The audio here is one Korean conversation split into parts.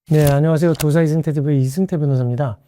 네, 안녕하세요. 도사 이승태TV의 이승태 변호사입니다.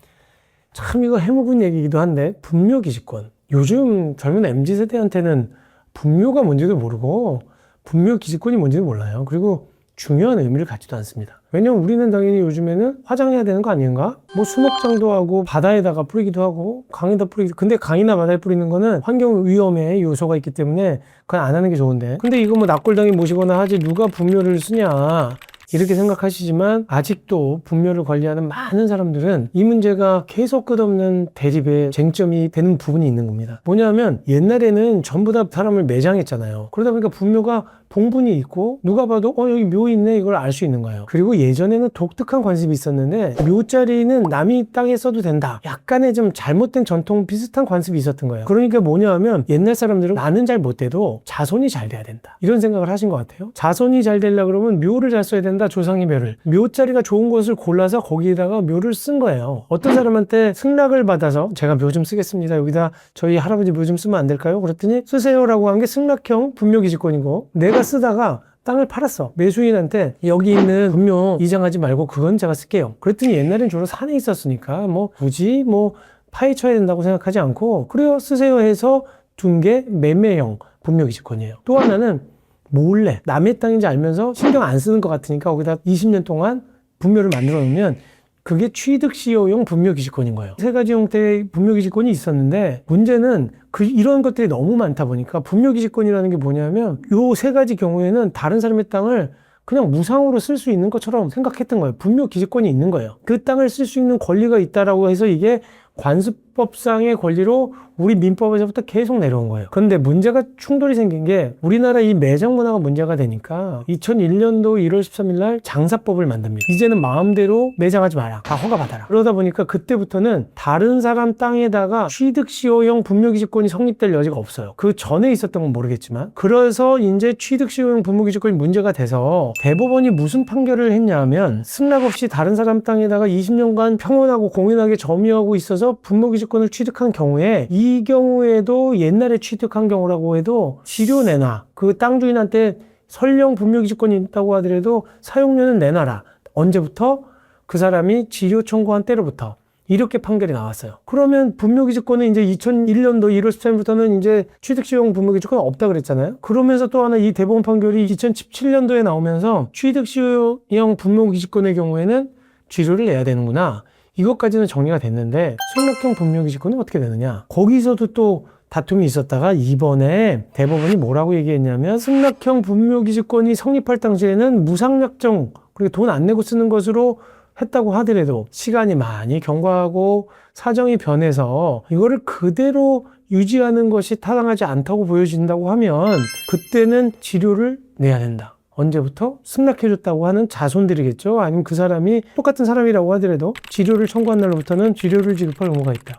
참 이거 해묵은 얘기이기도 한데 분묘기지권. 요즘 젊은 MZ세대한테는 분묘가 뭔지도 모르고 분묘기지권이 뭔지도 몰라요. 그리고 중요한 의미를 갖지도 않습니다. 왜냐면 우리는 당연히 요즘에는 화장해야 되는 거 아닌가? 뭐 수목장도 하고 바다에다가 뿌리기도 하고 강에다 뿌리기도. 근데 강이나 바다에 뿌리는 거는 환경 위험의 요소가 있기 때문에 그건 안 하는 게 좋은데, 근데 이거 뭐 납골당에 모시거나 하지 누가 분묘를 쓰냐 이렇게 생각하시지만 아직도 분묘를 관리하는 많은 사람들은 이 문제가 계속 끝없는 대립의 쟁점이 되는 부분이 있는 겁니다. 뭐냐면 옛날에는 전부 다 사람을 매장했잖아요. 그러다 보니까 분묘가 봉분이 있고 누가 봐도 여기 묘 있네 이걸 알 수 있는 거예요. 그리고 예전에는 독특한 관습이 있었는데 묘자리는 남이 땅에 써도 된다, 약간의 좀 잘못된 전통 비슷한 관습이 있었던 거예요. 그러니까 뭐냐 하면 옛날 사람들은 나는 잘 못돼도 자손이 잘 돼야 된다 이런 생각을 하신 것 같아요. 자손이 잘 되려고 그러면 묘를 잘 써야 된다. 조상의 묘를, 묘자리가 좋은 곳을 골라서 거기에다가 묘를 쓴 거예요. 어떤 사람한테 승낙을 받아서 제가 묘 좀 쓰겠습니다, 여기다 저희 할아버지 묘 좀 쓰면 안 될까요? 그랬더니 쓰세요 라고 한 게 승낙형 분묘기지권이고, 내가 쓰다가 땅을 팔았어. 매수인한테 여기 있는 분묘 이장하지 말고 그건 제가 쓸게요. 그랬더니 옛날엔 주로 산에 있었으니까 뭐 굳이 뭐 파헤쳐야 된다고 생각하지 않고 그래요 쓰세요 해서 둔 게 매매형 분묘기지권이에요. 또 하나는 몰래 남의 땅인지 알면서 신경 안 쓰는 것 같으니까 거기다 20년 동안 분묘를 만들어 놓으면 그게 취득시효용 분묘기지권인 거예요. 세 가지 형태의 분묘기지권이 있었는데 문제는 이런 것들이 너무 많다 보니까 분묘기지권이라는 게 뭐냐면 요 세 가지 경우에는 다른 사람의 땅을 그냥 무상으로 쓸 수 있는 것처럼 생각했던 거예요. 분묘기지권이 있는 거예요. 그 땅을 쓸 수 있는 권리가 있다라고 해서 이게 관습법상의 권리로 우리 민법에서부터 계속 내려온 거예요. 그런데 문제가 충돌이 생긴 게 우리나라 이 매장 문화가 문제가 되니까 2001년도 1월 13일 날 장사법을 만듭니다. 이제는 마음대로 매장하지 마라, 다 허가받아라. 그러다 보니까 그때부터는 다른 사람 땅에다가 취득시효형 분묘기지권이 성립될 여지가 없어요. 그 전에 있었던 건 모르겠지만, 그래서 이제 취득시효형 분묘기지권이 문제가 돼서 대법원이 무슨 판결을 했냐면 승낙 없이 다른 사람 땅에다가 20년간 평온하고 공연하게 점유하고 있어서 분묘기지권을 취득한 경우에, 이 경우에도 옛날에 취득한 경우라고 해도 지료 내놔, 그 땅 주인한테 설령 분묘기지권이 있다고 하더라도 사용료는 내놔라. 언제부터? 그 사람이 지료 청구한 때로부터. 이렇게 판결이 나왔어요. 그러면 분묘기지권은 이제 2001년도 1월 13일부터는 이제 취득시효용 분묘기지권은 없다 그랬잖아요. 그러면서 또 하나 이 대법원 판결이 2017년도에 나오면서 취득시효용 분묘기지권의 경우에는 지료를 내야 되는구나, 이것까지는 정리가 됐는데 승낙형 분묘기지권은 어떻게 되느냐, 거기서도 또 다툼이 있었다가 이번에 대법원이 뭐라고 얘기했냐면 승낙형 분묘기지권이 성립할 당시에는 무상약정, 그리고 돈 안 내고 쓰는 것으로 했다고 하더라도 시간이 많이 경과하고 사정이 변해서 이거를 그대로 유지하는 것이 타당하지 않다고 보여진다고 하면 그때는 지료를 내야 된다. 언제부터? 승낙해줬다고 하는 자손들이겠죠. 아니면 그 사람이 똑같은 사람이라고 하더라도 지료를 청구한 날로부터는 지료를 지급할 의무가 있다.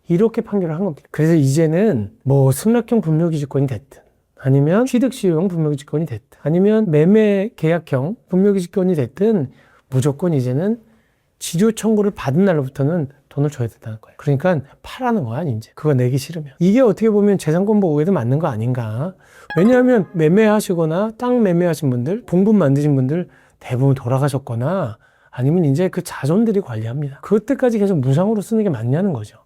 이렇게 판결을 한 겁니다. 그래서 이제는 뭐 승낙형 분묘기지권이 됐든, 아니면 취득시효용 분묘기지권이 됐든, 아니면 매매 계약형 분묘기지권이 됐든 무조건 이제는 지료 청구를 받은 날로부터는 돈을 줘야 된다는 거예요. 그러니까 팔라는 거야 이제. 그거 내기 싫으면. 이게 어떻게 보면 재산권 보호에도 맞는 거 아닌가. 왜냐하면 매매하시거나 땅 매매하신 분들, 봉분 만드신 분들 대부분 돌아가셨거나 아니면 이제 그 자손들이 관리합니다. 그때까지 계속 무상으로 쓰는 게 맞냐는 거죠.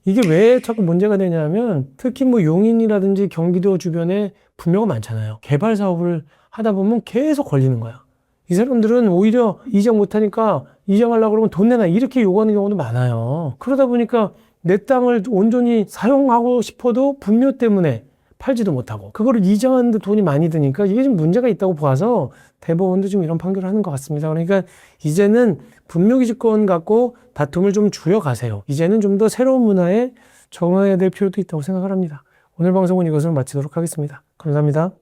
이게 왜 자꾸 문제가 되냐면 특히 뭐 용인이라든지 경기도 주변에 분묘가 많잖아요. 개발 사업을 하다 보면 계속 걸리는 거야. 이 사람들은 오히려 이장 못하니까 이장하려고 그러면 돈 내놔 이렇게 요구하는 경우도 많아요. 그러다 보니까 내 땅을 온전히 사용하고 싶어도 분묘 때문에 팔지도 못하고 그거를 이장하는데 돈이 많이 드니까 이게 좀 문제가 있다고 봐서 대법원도 좀 이런 판결을 하는 것 같습니다. 그러니까 이제는 분묘기지권 갖고 다툼을 좀 줄여가세요. 이제는 좀 더 새로운 문화에 적응해야 될 필요도 있다고 생각을 합니다. 오늘 방송은 이것으로 마치도록 하겠습니다. 감사합니다.